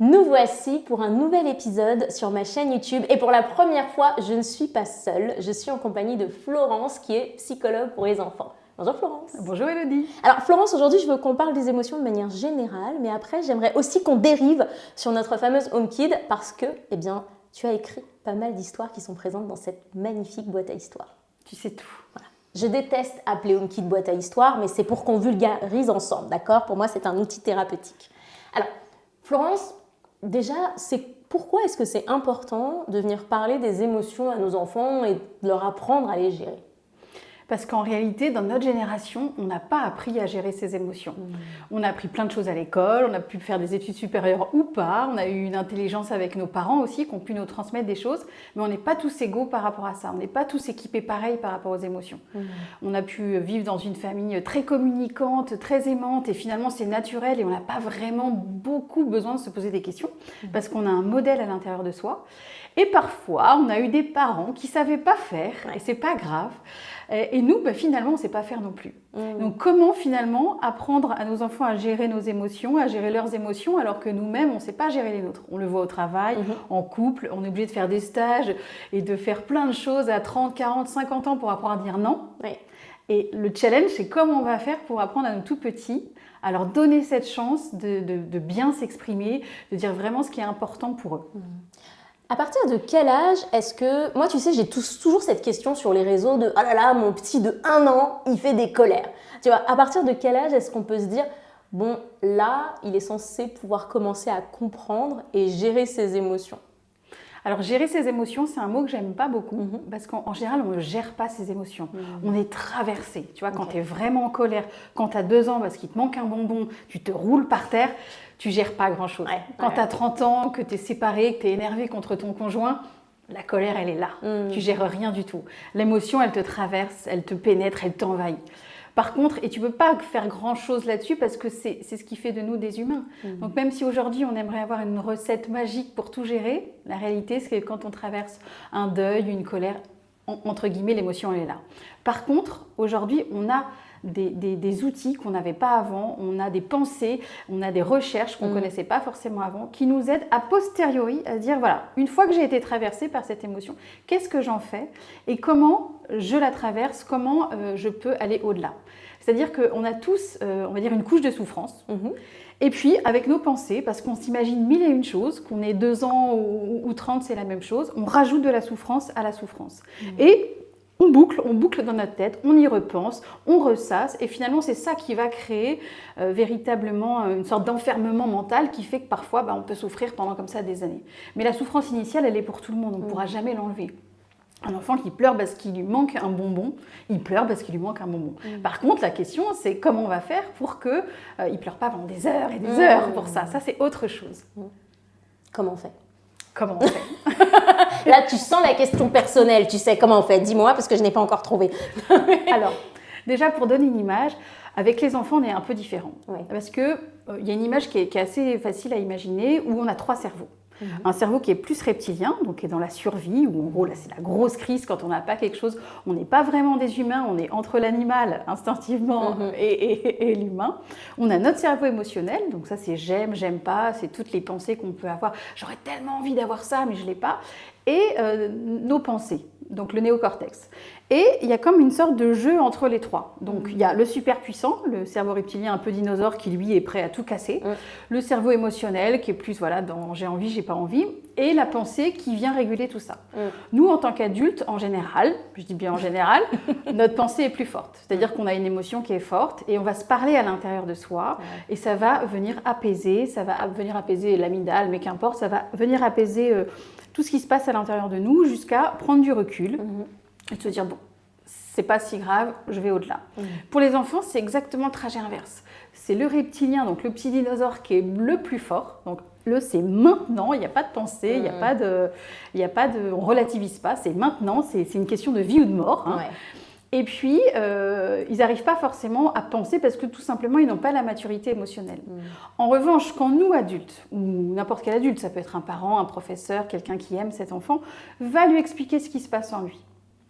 Nous voici pour un nouvel épisode sur ma chaîne YouTube et pour la première fois, je ne suis pas seule, je suis en compagnie de Florence qui est psychologue pour les enfants. Bonjour Florence. Bonjour Elodie. Alors Florence, aujourd'hui je veux qu'on parle des émotions de manière générale, mais après j'aimerais aussi qu'on dérive sur notre fameuse HomeKid parce que, tu as écrit pas mal d'histoires qui sont présentes dans cette magnifique boîte à histoires. Tu sais tout. Voilà. Je déteste appeler HomeKid boîte à histoires, mais c'est pour qu'on vulgarise ensemble, d'accord? Pour moi c'est un outil thérapeutique. Alors Florence, déjà, pourquoi est-ce que c'est important de venir parler des émotions à nos enfants et de leur apprendre à les gérer? Parce qu'en réalité, dans notre génération, on n'a pas appris à gérer ses émotions. On a appris plein de choses à l'école, on a pu faire des études supérieures ou pas, on a eu une intelligence avec nos parents aussi qui ont pu nous transmettre des choses, mais on n'est pas tous égaux par rapport à ça, on n'est pas tous équipés pareil par rapport aux émotions. On a pu vivre dans une famille très communicante, très aimante, et finalement c'est naturel et on n'a pas vraiment beaucoup besoin de se poser des questions, parce qu'on a un modèle à l'intérieur de soi. Et parfois, on a eu des parents qui ne savaient pas faire, et c'est pas grave. Et nous, finalement, on ne sait pas faire non plus. Donc, comment finalement apprendre à nos enfants à gérer nos émotions, à gérer leurs émotions, alors que nous-mêmes, on ne sait pas gérer les nôtres. On le voit au travail, en couple, on est obligé de faire des stages et de faire plein de choses à 30, 40, 50 ans pour apprendre à dire non. Et le challenge, c'est comment on va faire pour apprendre à nos tout petits à leur donner cette chance de bien s'exprimer, de dire vraiment ce qui est important pour eux. À partir de quel âge est-ce que... Moi, tu sais, j'ai toujours cette question sur les réseaux de « Oh là là, mon petit de 1 an, il fait des colères ». Tu vois, à partir de quel âge est-ce qu'on peut se dire « Bon, là, il est censé pouvoir commencer à comprendre et gérer ses émotions ». Alors, gérer ses émotions, c'est un mot que j'aime pas beaucoup, parce qu'en général, on ne gère pas ses émotions. On est traversé. Tu vois, quand tu es vraiment en colère, quand tu as 2 ans parce qu'il te manque un bonbon, tu te roules par terre, tu gères pas grand-chose. Quand tu as 30 ans, que tu es séparé, que tu es énervé contre ton conjoint, la colère, elle est là. Tu gères rien du tout. L'émotion, elle te traverse, elle te pénètre, elle t'envahit. Par contre, et tu ne peux pas faire grand-chose là-dessus parce que c'est ce qui fait de nous des humains. Donc même si aujourd'hui on aimerait avoir une recette magique pour tout gérer, la réalité c'est que quand on traverse un deuil, une colère, entre guillemets, l'émotion elle est là. Par contre, aujourd'hui on a des outils qu'on n'avait pas avant, on a des pensées, on a des recherches qu'on ne connaissait pas forcément avant, qui nous aident a posteriori à se dire, voilà, une fois que j'ai été traversée par cette émotion, qu'est-ce que j'en fais et comment je la traverse, comment je peux aller au-delà. C'est-à-dire qu'on a tous, on va dire, une couche de souffrance. Et puis, avec nos pensées, parce qu'on s'imagine 1001 choses, qu'on ait 2 ans ou 30, c'est la même chose, on rajoute de la souffrance à la souffrance. Et on boucle dans notre tête, on y repense, on ressasse, et finalement c'est ça qui va créer véritablement une sorte d'enfermement mental qui fait que parfois on peut souffrir pendant comme ça des années. Mais la souffrance initiale, elle est pour tout le monde, on ne pourra jamais l'enlever. Un enfant qui pleure parce qu'il lui manque un bonbon, il pleure parce qu'il lui manque un bonbon. Par contre, la question, c'est comment on va faire pour qu'il ne pleure pas pendant des heures et des heures pour ça. Ça, c'est autre chose. Comment on fait? Comment on fait? Là, tu sens la question personnelle, tu sais comment on fait. Dis-moi, parce que je n'ai pas encore trouvé. Alors, déjà, pour donner une image, avec les enfants, on est un peu différent. Parce qu'il y a une image qui est assez facile à imaginer, où on a 3 cerveaux. Un cerveau qui est plus reptilien, donc qui est dans la survie, où en gros, là, c'est la grosse crise quand on n'a pas quelque chose. On n'est pas vraiment des humains, on est entre l'animal, instinctivement, et l'humain. On a notre cerveau émotionnel, donc ça, c'est j'aime, j'aime pas, c'est toutes les pensées qu'on peut avoir. J'aurais tellement envie d'avoir ça, mais je ne l'ai pas. Et nos pensées, donc le néocortex. Et il y a comme une sorte de jeu entre les 3. Donc il y a le super puissant, le cerveau reptilien un peu dinosaure qui lui est prêt à tout casser. Le cerveau émotionnel qui est plus dans j'ai envie, j'ai pas envie. Et la pensée qui vient réguler tout ça. Nous, en tant qu'adultes, en général, je dis bien en général, notre pensée est plus forte. C'est-à-dire qu'on a une émotion qui est forte et on va se parler à l'intérieur de soi. Et ça va venir apaiser, l'amygdale, mais qu'importe, ça va venir apaiser tout ce qui se passe à l'intérieur de nous jusqu'à prendre du recul et se dire, bon, c'est pas si grave, je vais au-delà. Pour les enfants, c'est exactement le trajet inverse. C'est le reptilien, donc le petit dinosaure qui est le plus fort. Donc c'est maintenant, il n'y a pas de pensée, il n'y a pas de, on relativise pas, c'est maintenant, c'est une question de vie ou de mort. Et puis, ils n'arrivent pas forcément à penser parce que tout simplement, ils n'ont pas la maturité émotionnelle. En revanche, quand nous, adultes, ou n'importe quel adulte, ça peut être un parent, un professeur, quelqu'un qui aime cet enfant, va lui expliquer ce qui se passe en lui.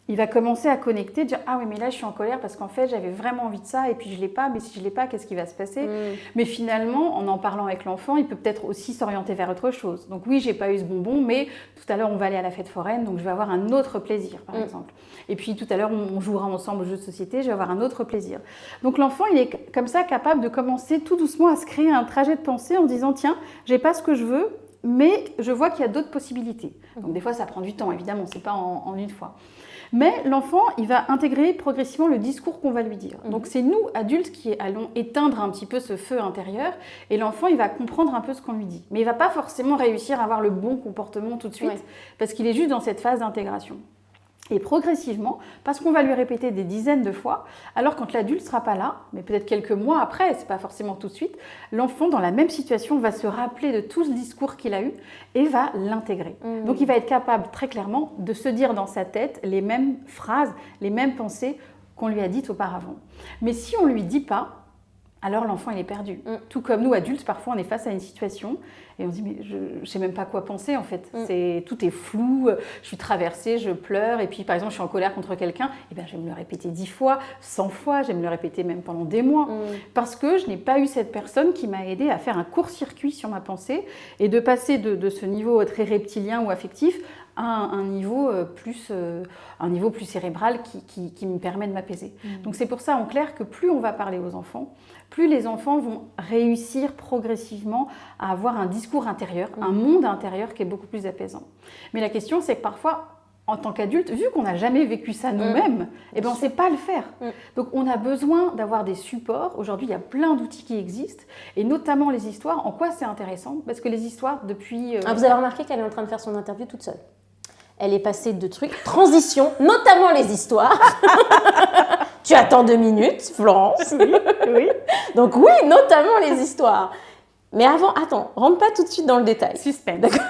il va commencer à connecter, dire « Ah oui, mais là, je suis en colère parce qu'en fait, j'avais vraiment envie de ça et puis je ne l'ai pas. Mais si je ne l'ai pas, qu'est-ce qui va se passer ?» Mais finalement, en parlant avec l'enfant, il peut peut-être aussi s'orienter vers autre chose. Donc oui, je n'ai pas eu ce bonbon, mais tout à l'heure, on va aller à la fête foraine, donc je vais avoir un autre plaisir, par exemple. Et puis tout à l'heure, on jouera ensemble aux jeux de société, je vais avoir un autre plaisir. Donc l'enfant, il est comme ça capable de commencer tout doucement à se créer un trajet de pensée en disant « Tiens, je n'ai pas ce que je veux, mais je vois qu'il y a d'autres possibilités. » Donc des fois, ça prend du temps, évidemment, ce n'est pas en une fois. Mais l'enfant, il va intégrer progressivement le discours qu'on va lui dire. Donc c'est nous, adultes, qui allons éteindre un petit peu ce feu intérieur et l'enfant, il va comprendre un peu ce qu'on lui dit. Mais il ne va pas forcément réussir à avoir le bon comportement tout de suite parce qu'il est juste dans cette phase d'intégration. Et progressivement, parce qu'on va lui répéter des dizaines de fois, alors quand l'adulte ne sera pas là, mais peut-être quelques mois après, ce n'est pas forcément tout de suite, l'enfant dans la même situation va se rappeler de tout ce discours qu'il a eu et va l'intégrer. Donc il va être capable très clairement de se dire dans sa tête les mêmes phrases, les mêmes pensées qu'on lui a dites auparavant. Mais si on ne lui dit pas, alors l'enfant il est perdu. Tout comme nous adultes, parfois on est face à une situation et on se dit mais je ne sais même pas quoi penser en fait. Tout est flou, je suis traversée, je pleure et puis par exemple je suis en colère contre quelqu'un, et bien je vais me le répéter 10 fois, 100 fois, je vais me le répéter même pendant des mois parce que je n'ai pas eu cette personne qui m'a aidé à faire un court-circuit sur ma pensée et de passer de ce niveau très reptilien ou affectif à un niveau plus cérébral qui me permet de m'apaiser. Donc c'est pour ça en clair que plus on va parler aux enfants, plus les enfants vont réussir progressivement à avoir un discours intérieur, un monde intérieur qui est beaucoup plus apaisant. Mais la question c'est que parfois, en tant qu'adulte, vu qu'on n'a jamais vécu ça nous-mêmes, on ne sait pas le faire. Donc on a besoin d'avoir des supports. Aujourd'hui, il y a plein d'outils qui existent, et notamment les histoires. En quoi c'est intéressant ? Parce que les histoires, depuis... vous avez remarqué qu'elle est en train de faire son interview toute seule. Elle est passée de trucs, transition, notamment les histoires. Tu attends 2 minutes, Florence. Oui. Donc oui, notamment les histoires. Mais avant, attends, rentre pas tout de suite dans le détail. Suspense. D'accord.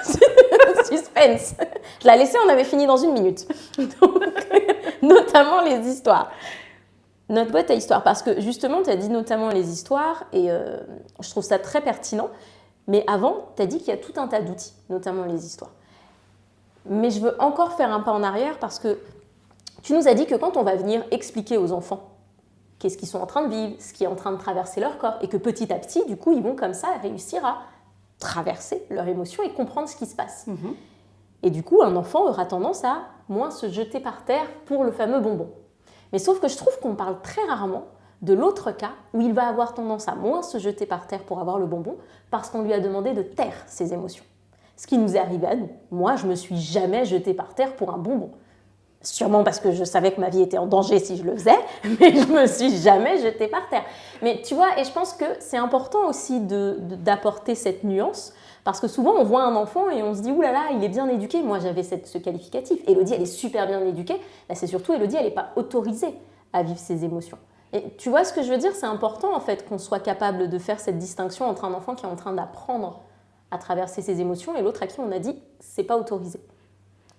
Suspense. Je la laissais, on avait fini dans 1 minute. Donc, notamment les histoires. Notre boîte à histoires, parce que justement, tu as dit notamment les histoires, et je trouve ça très pertinent. Mais avant, tu as dit qu'il y a tout un tas d'outils, notamment les histoires. Mais je veux encore faire un pas en arrière parce que tu nous as dit que quand on va venir expliquer aux enfants qu'est-ce qu'ils sont en train de vivre, ce qui est en train de traverser leur corps, et que petit à petit, du coup, ils vont comme ça réussir à traverser leur émotion et comprendre ce qui se passe. Et du coup, un enfant aura tendance à moins se jeter par terre pour le fameux bonbon. Mais sauf que je trouve qu'on parle très rarement de l'autre cas où il va avoir tendance à moins se jeter par terre pour avoir le bonbon parce qu'on lui a demandé de taire ses émotions. Ce qui nous est arrivé à nous. Moi, je ne me suis jamais jetée par terre pour un bonbon. Sûrement parce que je savais que ma vie était en danger si je le faisais, mais je ne me suis jamais jetée par terre. Mais tu vois, et je pense que c'est important aussi d'apporter cette nuance, parce que souvent on voit un enfant et on se dit « Ouh là là, il est bien éduqué ». Moi, j'avais ce qualificatif. Élodie, elle est super bien éduquée. Là, c'est surtout Élodie, elle n'est pas autorisée à vivre ses émotions. Et tu vois ce que je veux dire ? C'est important en fait qu'on soit capable de faire cette distinction entre un enfant qui est en train d'apprendre à traverser ses émotions et l'autre à qui on a dit c'est pas autorisé.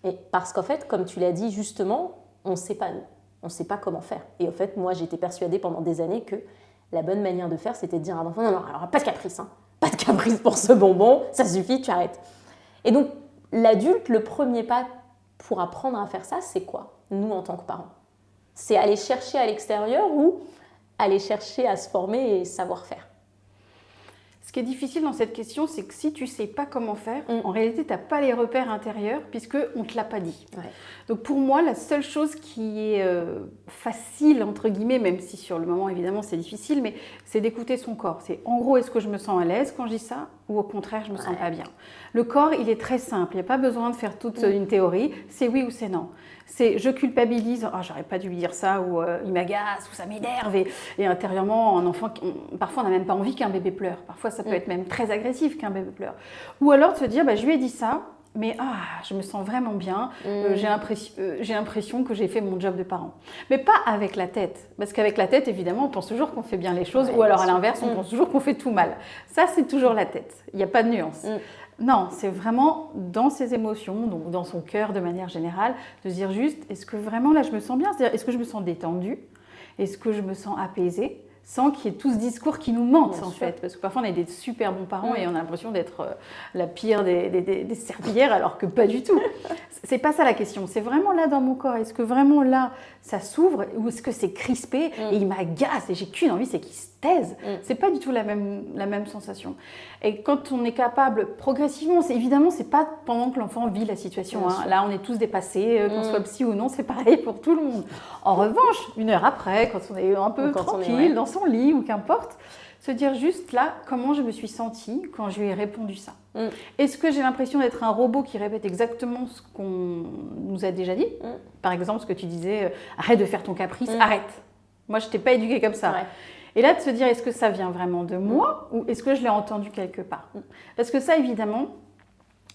Et parce qu'en fait, comme tu l'as dit justement, on ne sait pas nous, on ne sait pas comment faire. Et en fait, moi j'étais persuadée pendant des années que la bonne manière de faire c'était de dire à l'enfant non, alors pas de caprice, pas de caprice pour ce bonbon, ça suffit, tu arrêtes. Et donc l'adulte, le premier pas pour apprendre à faire ça, c'est quoi, nous en tant que parents ? C'est aller chercher à l'extérieur ou aller chercher à se former et savoir faire ? Ce qui est difficile dans cette question, c'est que si tu ne sais pas comment faire, en réalité, tu n'as pas les repères intérieurs puisqu'on ne te l'a pas dit. Ouais. Donc pour moi, la seule chose qui est facile, entre guillemets, même si sur le moment, évidemment, c'est difficile, mais c'est d'écouter son corps. C'est en gros, est-ce que je me sens à l'aise quand je dis ça ou au contraire, je ne me sens pas bien. Le corps, il est très simple. Il n'y a pas besoin de faire toute une théorie. C'est oui ou c'est non. C'est je culpabilise, j'aurais pas dû lui dire ça, ou il m'agace, ou ça m'énerve. Et intérieurement, un enfant, parfois on n'a même pas envie qu'un bébé pleure. Parfois ça peut être même très agressif qu'un bébé pleure. Ou alors de se dire, je lui ai dit ça, mais je me sens vraiment bien, j'ai l'impression que j'ai fait mon job de parent. Mais pas avec la tête, parce qu'avec la tête, évidemment, on pense toujours qu'on fait bien les choses, ou alors à l'inverse, on pense toujours qu'on fait tout mal. Ça, c'est toujours la tête, il n'y a pas de nuance. Non, c'est vraiment dans ses émotions, donc dans son cœur de manière générale, de se dire juste, est-ce que vraiment là je me sens bien ? C'est-à-dire, est-ce que je me sens détendue ? Est-ce que je me sens apaisée ? sans qu'il y ait tout ce discours qui nous mente, Bien en sûr. fait. Parce que parfois, on est des super bons parents et on a l'impression d'être la pire des serpillères, alors que pas du tout. C'est pas ça la question. C'est vraiment là dans mon corps. Est-ce que vraiment là, ça s'ouvre ou est-ce que c'est crispé et il m'agace et j'ai qu'une envie, c'est qu'il se taise. C'est pas du tout la même sensation. Et quand on est capable, progressivement, évidemment, c'est pas pendant que l'enfant vit la situation. Hein. Là, on est tous dépassés, qu'on soit psy ou non, c'est pareil pour tout le monde. En revanche, 1 heure après, quand on est un peu tranquille dans son lit ou qu'importe, se dire juste là, comment je me suis sentie quand je lui ai répondu ça. Est-ce que j'ai l'impression d'être un robot qui répète exactement ce qu'on nous a déjà dit? Par exemple, ce que tu disais, arrête de faire ton caprice, arrête. Moi, je t'ai pas éduquée comme ça. Ouais. Et là, de se dire, est-ce que ça vient vraiment de moi ou est-ce que je l'ai entendu quelque part? Parce que ça, évidemment,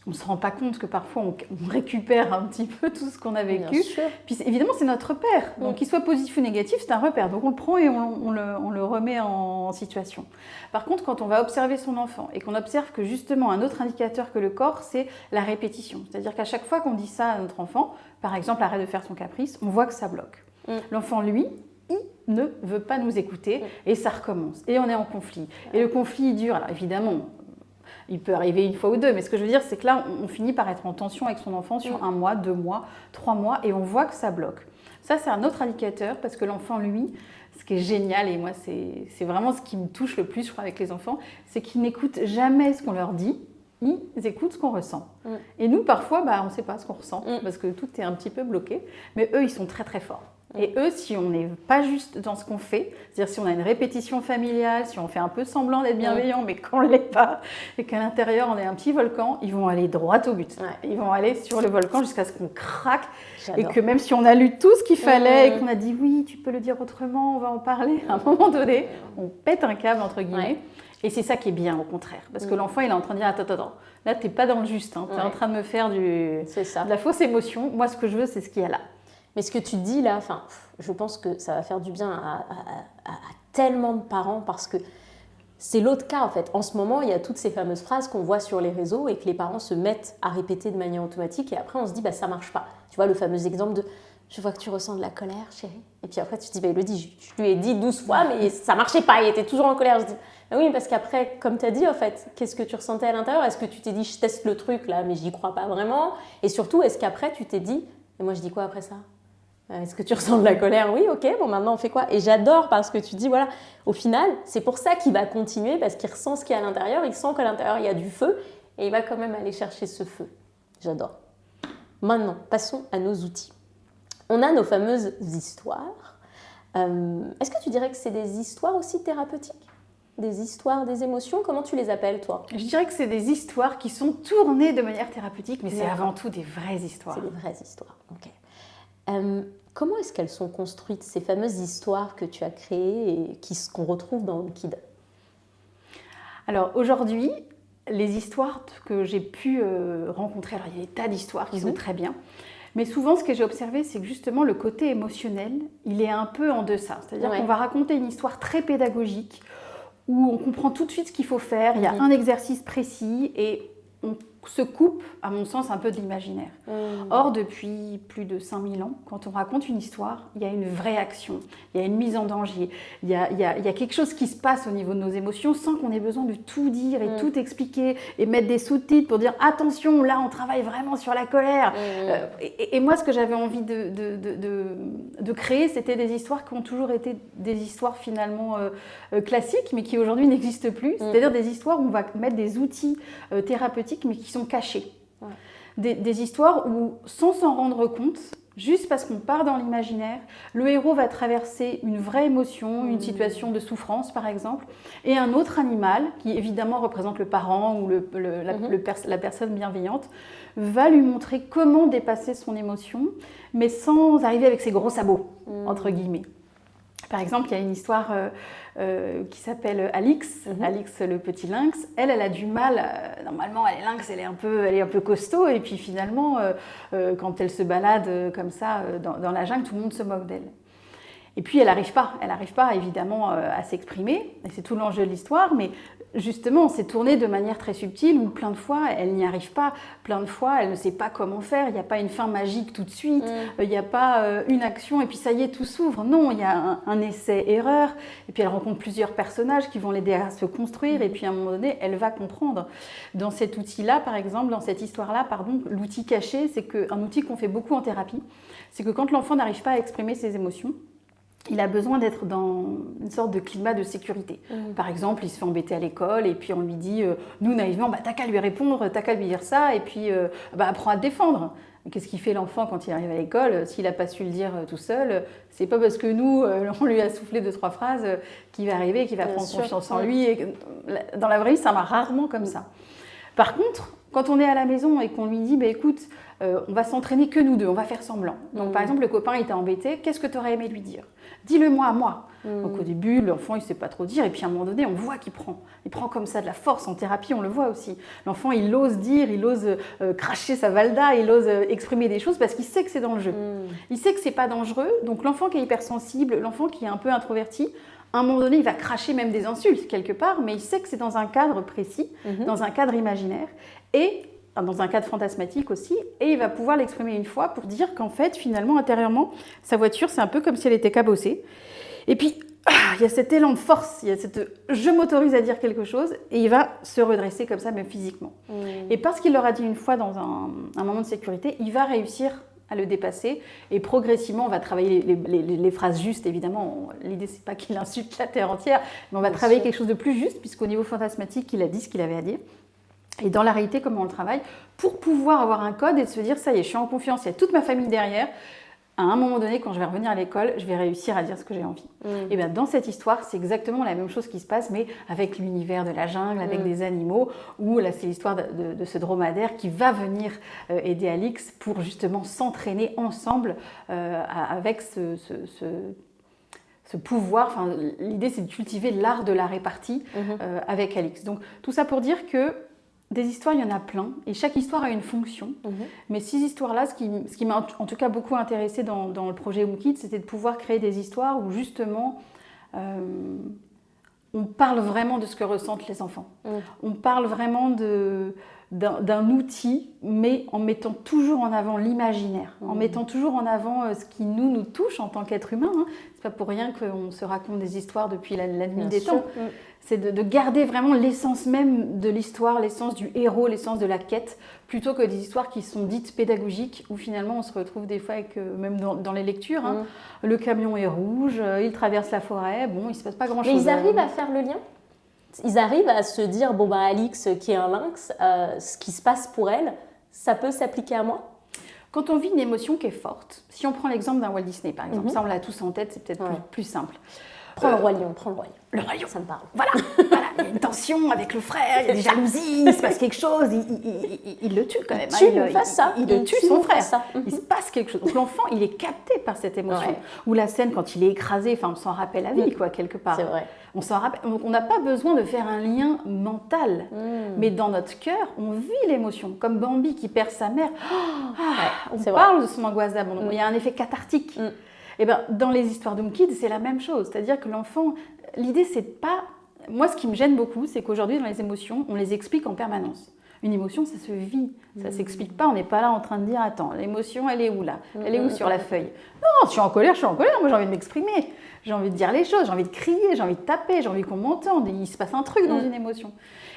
on ne se rend pas compte que parfois on récupère un petit peu tout ce qu'on a vécu. Puis évidemment, c'est notre repère. Donc qu'il soit positif ou négatif, c'est un repère. Donc on le prend et on le remet en situation. Par contre, quand on va observer son enfant et qu'on observe que justement un autre indicateur que le corps, c'est la répétition. C'est-à-dire qu'à chaque fois qu'on dit ça à notre enfant, par exemple, arrête de faire ton caprice, on voit que ça bloque. L'enfant, lui, il ne veut pas nous écouter et ça recommence. Et on est en conflit. Et le conflit dure. Alors évidemment, il peut arriver 1 fois ou 2, mais ce que je veux dire, c'est que là, on finit par être en tension avec son enfant sur 1 mois, 2 mois, 3 mois, et on voit que ça bloque. Ça, c'est un autre indicateur, parce que l'enfant, lui, ce qui est génial, et moi, c'est vraiment ce qui me touche le plus, je crois, avec les enfants, c'est qu'ils n'écoutent jamais ce qu'on leur dit, ils écoutent ce qu'on ressent. Et nous, parfois, on ne sait pas ce qu'on ressent, parce que tout est un petit peu bloqué, mais eux, ils sont très, très forts. Et eux, si on n'est pas juste dans ce qu'on fait, c'est-à-dire si on a une répétition familiale, si on fait un peu semblant d'être bienveillant, mais qu'on ne l'est pas, et qu'à l'intérieur, on est un petit volcan, ils vont aller droit au but. Ils vont aller sur le volcan jusqu'à ce qu'on craque. Et que même si on a lu tout ce qu'il fallait et qu'on a dit « oui, tu peux le dire autrement, on va en parler », à un moment donné, on pète un câble, entre guillemets. Et c'est ça qui est bien, au contraire. Parce que l'enfant, il est en train de dire « attends, là, tu n'es pas dans le juste. Hein. Tu es en train de me faire de la fausse émotion. Moi, ce que je veux, c'est ce qu'il y a là. » Mais ce que tu dis là, je pense que ça va faire du bien à tellement de parents parce que c'est l'autre cas en fait. En ce moment, il y a toutes ces fameuses phrases qu'on voit sur les réseaux et que les parents se mettent à répéter de manière automatique et après on se dit ça marche pas. Tu vois le fameux exemple de je vois que tu ressens de la colère chérie et puis après tu te dis Elodie, je lui ai dit 12 fois mais ça marchait pas, il était toujours en colère. Je dis oui parce qu'après comme tu as dit en fait, qu'est-ce que tu ressentais à l'intérieur? Est-ce que tu t'es dit je teste le truc là mais j'y crois pas vraiment? Et surtout est-ce qu'après tu t'es dit et moi je dis quoi après ça? Est-ce que tu ressens de la colère? Oui, ok, bon maintenant on fait quoi? Et j'adore parce que tu dis, voilà, au final, c'est pour ça qu'il va continuer, parce qu'il ressent ce qu'il y a à l'intérieur, il sent qu'à l'intérieur il y a du feu, et il va quand même aller chercher ce feu. J'adore. Maintenant, passons à nos outils. On a nos fameuses histoires. Est-ce que tu dirais que c'est des histoires aussi thérapeutiques? Des histoires, des émotions? Comment tu les appelles, toi? Je dirais que c'est des histoires qui sont tournées de manière thérapeutique, mais c'est avant tout des vraies histoires. C'est des vraies histoires, ok. Comment est-ce qu'elles sont construites, ces fameuses histoires que tu as créées et qu'on retrouve dans Wicked? Alors aujourd'hui, les histoires que j'ai pu rencontrer, alors il y a des tas d'histoires qui sont très bien, mais souvent ce que j'ai observé, c'est que justement le côté émotionnel, il est un peu en deçà. C'est-à-dire qu'on va raconter une histoire très pédagogique, où on comprend tout de suite ce qu'il faut faire, il y a un exercice précis et on se coupe, à mon sens, un peu de l'imaginaire. Or, depuis plus de 5000 ans, quand on raconte une histoire, il y a une vraie action, il y a une mise en danger, il y a quelque chose qui se passe au niveau de nos émotions sans qu'on ait besoin de tout dire et tout expliquer et mettre des sous-titres pour dire « attention, là, on travaille vraiment sur la colère ». Et moi, ce que j'avais envie de créer, c'était des histoires qui ont toujours été des histoires finalement classiques, mais qui aujourd'hui n'existent plus. C'est-à-dire des histoires où on va mettre des outils thérapeutiques, mais qui sont cachés. Des histoires où, sans s'en rendre compte, juste parce qu'on part dans l'imaginaire, le héros va traverser une vraie émotion, une situation de souffrance par exemple, et un autre animal, qui évidemment représente le parent ou la personne bienveillante, va lui montrer comment dépasser son émotion, mais sans arriver avec ses gros sabots, entre guillemets. Par exemple, il y a une histoire qui s'appelle Alix, Alix le petit lynx. Elle a du mal, normalement elle est lynx, elle est un peu costaud, et puis finalement, quand elle se balade comme ça dans la jungle, tout le monde se moque d'elle. Et puis elle n'arrive pas évidemment à s'exprimer, et c'est tout l'enjeu de l'histoire, mais justement, c'est tourné de manière très subtile où plein de fois, elle n'y arrive pas. Plein de fois, elle ne sait pas comment faire. Il n'y a pas une fin magique tout de suite. Il n'y a pas une action et puis ça y est, tout s'ouvre. Non, il y a un essai-erreur. Et puis elle rencontre plusieurs personnages qui vont l'aider à se construire. Et puis à un moment donné, elle va comprendre. Dans cet outil-là, par exemple, dans cette histoire-là, pardon, l'outil caché, c'est un outil qu'on fait beaucoup en thérapie. C'est que quand l'enfant n'arrive pas à exprimer ses émotions, il a besoin d'être dans une sorte de climat de sécurité. Par exemple, il se fait embêter à l'école et puis on lui dit, nous naïvement, t'as qu'à lui répondre, t'as qu'à lui dire ça et puis apprends à te défendre. Qu'est-ce qu'il fait l'enfant quand il arrive à l'école? S'il n'a pas su le dire tout seul, c'est pas parce que nous, on lui a soufflé 2-3 phrases qu'il va arriver, qu'il va prendre confiance en lui. Et dans la vraie vie, ça marche rarement comme ça. Par contre, quand on est à la maison et qu'on lui dit, écoute, on va s'entraîner que nous deux, on va faire semblant. Donc par exemple, le copain, il t'a embêté, qu'est-ce que tu aurais aimé lui dire? Dis-le-moi à moi. Donc au début, l'enfant, il ne sait pas trop dire, et puis à un moment donné, on voit qu'il prend. Il prend comme ça de la force. En thérapie, on le voit aussi. L'enfant, il ose dire, il ose cracher sa valda, il ose exprimer des choses parce qu'il sait que c'est dans le jeu. Il sait que c'est pas dangereux. Donc l'enfant qui est hypersensible, l'enfant qui est un peu introverti, à un moment donné, il va cracher même des insultes quelque part, mais il sait que c'est dans un cadre précis, dans un cadre imaginaire, et dans un cadre fantasmatique aussi, et il va pouvoir l'exprimer une fois pour dire qu'en fait, finalement, intérieurement, sa voiture, c'est un peu comme si elle était cabossée. Et puis, il y a cet élan de force, il y a cette « je m'autorise à dire quelque chose », et il va se redresser comme ça, même physiquement. Et parce qu'il l'aura dit une fois dans un moment de sécurité, il va réussir à le dépasser, et progressivement, on va travailler les phrases justes, évidemment. L'idée, c'est pas qu'il insulte la terre entière, mais on va travailler quelque chose de plus juste, puisqu'au niveau fantasmatique, il a dit ce qu'il avait à dire. Et dans la réalité, comment on le travaille, pour pouvoir avoir un code et de se dire, ça y est, je suis en confiance, il y a toute ma famille derrière. À un moment donné, quand je vais revenir à l'école, je vais réussir à dire ce que j'ai envie. Et bien dans cette histoire, c'est exactement la même chose qui se passe, mais avec l'univers de la jungle, avec des animaux, où là, c'est l'histoire de ce dromadaire qui va venir aider Alix pour justement s'entraîner ensemble avec ce pouvoir. Enfin, l'idée, c'est de cultiver l'art de la répartie avec Alix. Donc tout ça pour dire que des histoires, il y en a plein, et chaque histoire a une fonction. Mais ces histoires-là, ce qui m'a en tout cas beaucoup intéressée dans le projet HomeKids, c'était de pouvoir créer des histoires où justement on parle vraiment de ce que ressentent les enfants. On parle vraiment d'un outil, mais en mettant toujours en avant l'imaginaire, en mettant toujours en avant ce qui nous touche en tant qu'être humain. C'est pas pour rien qu'on se raconte des histoires depuis la nuit des temps. C'est de garder vraiment l'essence même de l'histoire, l'essence du héros, l'essence de la quête, plutôt que des histoires qui sont dites pédagogiques, où finalement on se retrouve des fois avec, même dans les lectures, le camion est rouge, il traverse la forêt, bon, il ne se passe pas grand-chose. Mais ils arrivent à faire le lien? Ils arrivent à se dire, bon Alix qui est un lynx, ce qui se passe pour elle, ça peut s'appliquer à moi? Quand on vit une émotion qui est forte, si on prend l'exemple d'un Walt Disney par exemple, ça on l'a tous en tête, c'est peut-être plus simple. Prends le Roi Lion, prends le Roi Lion. Le Roi Lion. Ça me parle. Voilà, il y a une tension avec le frère, il y a des jalousies, il se passe quelque chose, il le tue quand même. Il tue son frère. Il se passe quelque chose. Donc l'enfant, il est capté par cette émotion. Ou la scène quand il est écrasé, enfin on s'en rappelle à vie, quoi, quelque part. C'est vrai. On s'en rappelle. Donc on n'a pas besoin de faire un lien mental. Mais dans notre cœur, on vit l'émotion. Comme Bambi qui perd sa mère. On parle de son angoisse d'abandon. Il y a un effet cathartique. Et ben, dans les histoires d'HomeKids, c'est la même chose. C'est-à-dire que l'enfant, l'idée, c'est pas... Moi, ce qui me gêne beaucoup, c'est qu'aujourd'hui, dans les émotions, on les explique en permanence. Une émotion, ça se vit, ça s'explique pas. On n'est pas là en train de dire, attends, l'émotion, elle est où là? Elle est où sur la feuille? Non, je suis en colère, moi j'ai envie de m'exprimer. J'ai envie de dire les choses, j'ai envie de crier, j'ai envie de taper, j'ai envie qu'on m'entende. Il se passe un truc dans une émotion.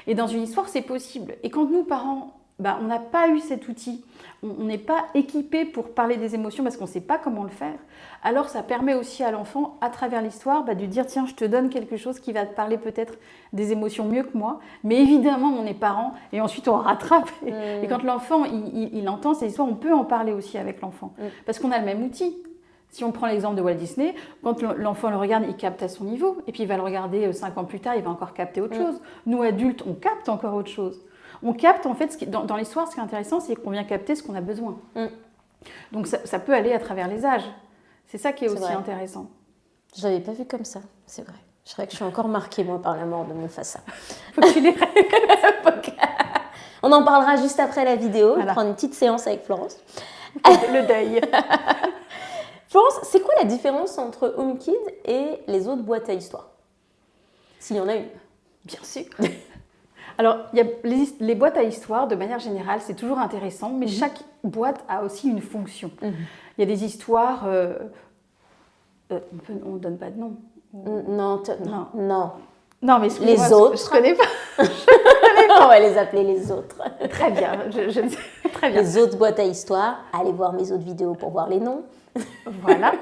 Et dans une histoire, c'est possible. Et quand nous, parents, on n'a pas eu cet outil, on n'est pas équipé pour parler des émotions parce qu'on ne sait pas comment le faire, alors ça permet aussi à l'enfant, à travers l'histoire, de dire tiens, je te donne quelque chose qui va te parler peut-être des émotions mieux que moi, mais évidemment on est parents et ensuite on rattrape. Et quand l'enfant il entend ces histoires, on peut en parler aussi avec l'enfant parce qu'on a le même outil. Si on prend l'exemple de Walt Disney, quand l'enfant le regarde, il capte à son niveau, et puis il va le regarder 5 ans plus tard, il va encore capter autre chose. Nous adultes, on capte encore autre chose. On capte, en fait, dans l'histoire, ce qui est intéressant, c'est qu'on vient capter ce qu'on a besoin. Donc ça peut aller à travers les âges. C'est ça qui est aussi intéressant. Je l'avais pas vu comme ça, c'est vrai. Je crois que je suis encore marquée, moi, par la mort de Mufasa. Faut que tu les On en parlera juste après la vidéo. Je vais prendre une petite séance avec Florence. Le deuil. Florence, c'est quoi la différence entre HomeKids et les autres boîtes à histoires? S'il y en a une. Bien sûr. Alors, il y a les boîtes à histoire, de manière générale, c'est toujours intéressant, mais chaque boîte a aussi une fonction. Il y a des histoires... on ne donne pas de nom. Non. Non, mais les autres. Je ne connais pas. On va les appeler les autres. Très bien. Très bien. Les autres boîtes à histoire, allez voir mes autres vidéos pour voir les noms. Voilà.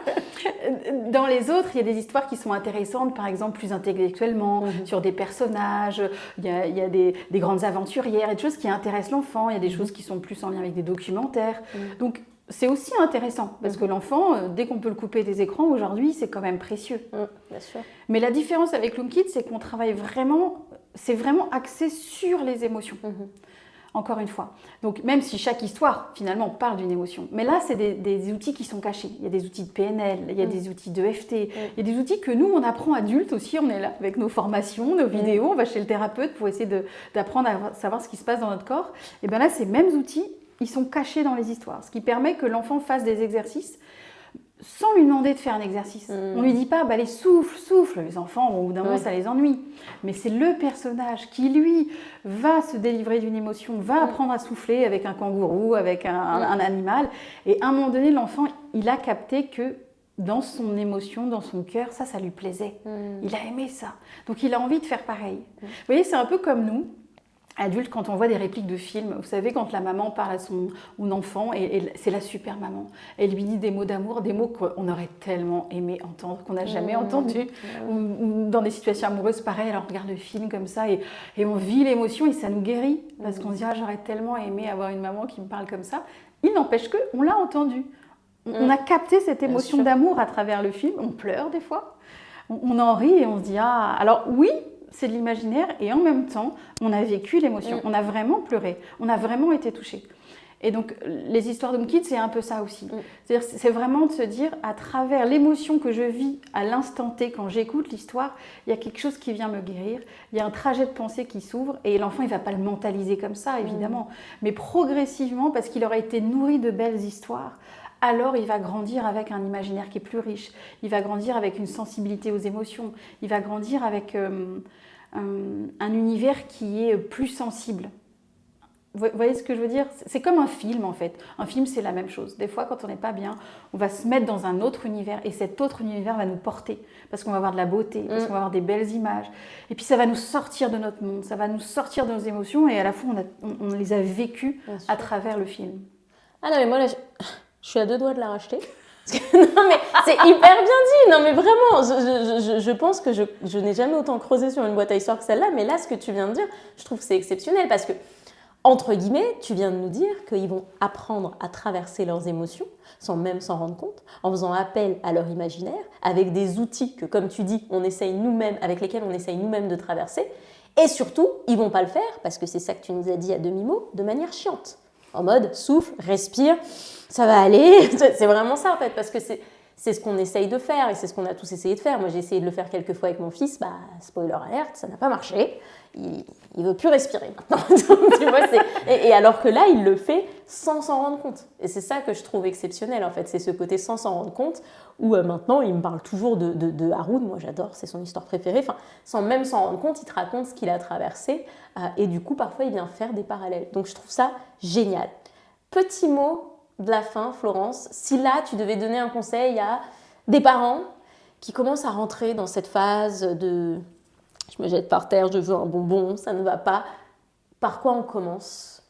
Dans les autres, il y a des histoires qui sont intéressantes, par exemple plus intellectuellement, sur des personnages, il y a des grandes aventurières, et des choses qui intéressent l'enfant, il y a des choses qui sont plus en lien avec des documentaires. Donc, c'est aussi intéressant, parce que l'enfant, dès qu'on peut le couper des écrans, aujourd'hui, c'est quand même précieux. Bien sûr. Mais la différence avec Loom Kids, c'est qu'on travaille vraiment, c'est vraiment axé sur les émotions. Encore une fois. Donc, même si chaque histoire, finalement, parle d'une émotion. Mais là, c'est des outils qui sont cachés. Il y a des outils de PNL, il y a des outils de FT, il y a des outils que nous, on apprend adultes aussi. On est là avec nos formations, nos vidéos, on va chez le thérapeute pour essayer d'apprendre à savoir ce qui se passe dans notre corps. Et bien là, ces mêmes outils, ils sont cachés dans les histoires. Ce qui permet que l'enfant fasse des exercices sans lui demander de faire un exercice. On ne lui dit pas, allez, souffle. Les enfants, au bout d'un moment, ça les ennuie. Mais c'est le personnage qui, lui, va se délivrer d'une émotion, va apprendre à souffler avec un kangourou, avec un animal. Et à un moment donné, l'enfant, il a capté que dans son émotion, dans son cœur, ça lui plaisait. Il a aimé ça. Donc, il a envie de faire pareil. Vous voyez, c'est un peu comme nous. Adultes, quand on voit des répliques de films, vous savez, quand la maman parle à son enfant, et c'est la super maman, elle lui dit des mots d'amour, des mots qu'on aurait tellement aimé entendre, qu'on n'a jamais entendu, ou dans des situations amoureuses, pareil, alors on regarde le film comme ça, et on vit l'émotion, et ça nous guérit, parce qu'on se dit, j'aurais tellement aimé avoir une maman qui me parle comme ça. Il n'empêche qu'on l'a entendu. On a capté cette émotion d'amour à travers le film, on pleure des fois, on en rit, et on se dit, alors oui, c'est de l'imaginaire et en même temps, on a vécu l'émotion, on a vraiment pleuré, on a vraiment été touché. Et donc, les histoires d'Home Kids, c'est un peu ça aussi. C'est-à-dire, c'est vraiment de se dire, à travers l'émotion que je vis à l'instant T, quand j'écoute l'histoire, il y a quelque chose qui vient me guérir, il y a un trajet de pensée qui s'ouvre, et l'enfant, il ne va pas le mentaliser comme ça, évidemment, mais progressivement, parce qu'il aura été nourri de belles histoires, alors il va grandir avec un imaginaire qui est plus riche, il va grandir avec une sensibilité aux émotions, il va grandir avec un univers qui est plus sensible. Vous voyez ce que je veux dire? C'est comme un film en fait. Un film, c'est la même chose. Des fois, quand on n'est pas bien, on va se mettre dans un autre univers et cet autre univers va nous porter parce qu'on va avoir de la beauté, parce qu'on va avoir des belles images. Et puis ça va nous sortir de notre monde, ça va nous sortir de nos émotions et à la fois, on les a vécues à travers le film. Ah non, mais moi là... Je suis à 2 doigts de la racheter. Non, mais c'est hyper bien dit. Non, mais vraiment, je pense que je n'ai jamais autant creusé sur une boîte à histoire que celle-là. Mais là, ce que tu viens de dire, je trouve que c'est exceptionnel parce que, entre guillemets, tu viens de nous dire qu'ils vont apprendre à traverser leurs émotions sans même s'en rendre compte, en faisant appel à leur imaginaire, avec des outils que, comme tu dis, avec lesquels on essaye nous-mêmes de traverser. Et surtout, ils ne vont pas le faire, parce que c'est ça que tu nous as dit à demi-mot, de manière chiante. En mode, souffle, respire, ça va aller. C'est vraiment ça en fait, parce que c'est ce qu'on essaye de faire et c'est ce qu'on a tous essayé de faire. Moi, j'ai essayé de le faire quelques fois avec mon fils. Spoiler alerte, ça n'a pas marché. Il veut plus respirer maintenant. Donc, tu vois, et alors que là, il le fait sans s'en rendre compte. Et c'est ça que je trouve exceptionnel en fait. C'est ce côté sans s'en rendre compte où maintenant, il me parle toujours de Haroun. Moi, j'adore, c'est son histoire préférée. Enfin, sans même s'en rendre compte, il te raconte ce qu'il a traversé. Et du coup, parfois, il vient faire des parallèles. Donc, je trouve ça génial. Petit mot de la fin, Florence. Si là, tu devais donner un conseil à des parents qui commencent à rentrer dans cette phase de « je me jette par terre, je veux un bonbon, ça ne va pas », par quoi on commence?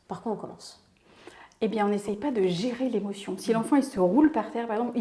Eh bien, on n'essaye pas de gérer l'émotion. Si l'enfant il se roule par terre, par exemple,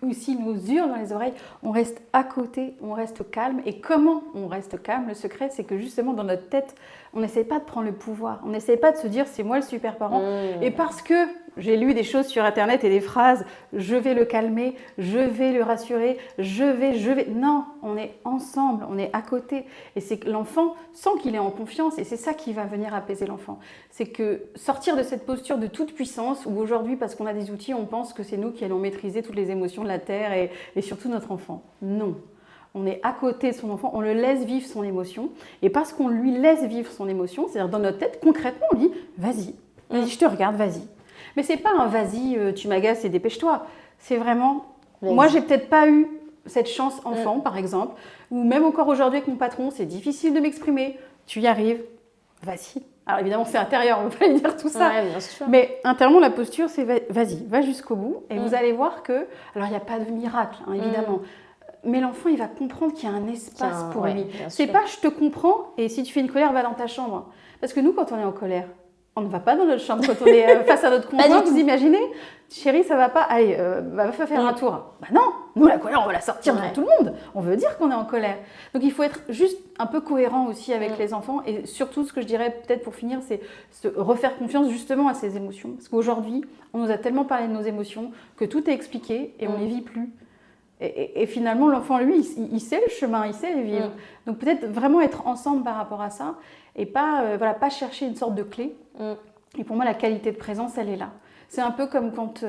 ou s'il nous hurle dans les oreilles, on reste à côté, on reste calme. Et comment on reste calme? Le secret, c'est que justement, dans notre tête, on n'essaye pas de prendre le pouvoir. On n'essaye pas de se dire, c'est moi le super parent. Et parce que j'ai lu des choses sur Internet et des phrases, je vais le calmer, je vais le rassurer, je vais. Non, on est ensemble, on est à côté. Et c'est que l'enfant sent qu'il est en confiance et c'est ça qui va venir apaiser l'enfant. C'est que sortir de cette posture de toute puissance où aujourd'hui, parce qu'on a des outils, on pense que c'est nous qui allons maîtriser toutes les émotions de la Terre et surtout notre enfant. Non. On est à côté de son enfant, on le laisse vivre son émotion. Et parce qu'on lui laisse vivre son émotion, c'est-à-dire dans notre tête, concrètement, on dit « vas-y, je te regarde, vas-y ». Mais c'est pas un « vas-y, tu m'agaces et dépêche-toi ». C'est vraiment… Moi, j'ai peut-être pas eu cette chance enfant, par exemple, ou même encore aujourd'hui avec mon patron, c'est difficile de m'exprimer. Tu y arrives, vas-y. Alors évidemment, c'est intérieur, on ne peut pas lui dire tout ça. Ouais, bien sûr. Mais intérieurement, la posture, c'est vas-y, va jusqu'au bout. Et vous allez voir que, alors il n'y a pas de miracle, hein, évidemment. Mais l'enfant, il va comprendre qu'il y a un espace pour lui. C'est pas je te comprends et si tu fais une colère, va dans ta chambre. Parce que nous, quand on est en colère, on ne va pas dans notre chambre quand on est face à notre conjoint. Vous imaginez, chérie, ça va pas, allez, va faire un tour. Bah non, nous la colère, on va la sortir devant tout le monde. On veut dire qu'on est en colère. Donc il faut être juste un peu cohérent aussi avec les enfants. Et surtout, ce que je dirais peut-être pour finir, c'est refaire confiance justement à ses émotions. Parce qu'aujourd'hui, on nous a tellement parlé de nos émotions que tout est expliqué et on les vit plus. Et finalement, l'enfant, lui, il sait le chemin, il sait les vivre. Donc peut-être vraiment être ensemble par rapport à ça et pas chercher une sorte de clé. Et pour moi, la qualité de présence, elle est là. C'est un peu comme quand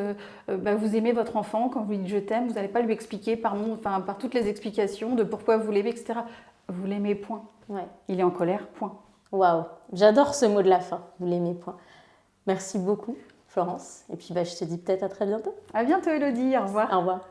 vous aimez votre enfant, quand vous dites je t'aime, vous n'allez pas lui expliquer par toutes les explications de pourquoi vous l'aimez, etc. Vous l'aimez, point. Ouais. Il est en colère, point. Waouh, j'adore ce mot de la fin, vous l'aimez, point. Merci beaucoup, Florence. Et puis je te dis peut-être à très bientôt. À bientôt, Elodie. Au revoir. Au revoir.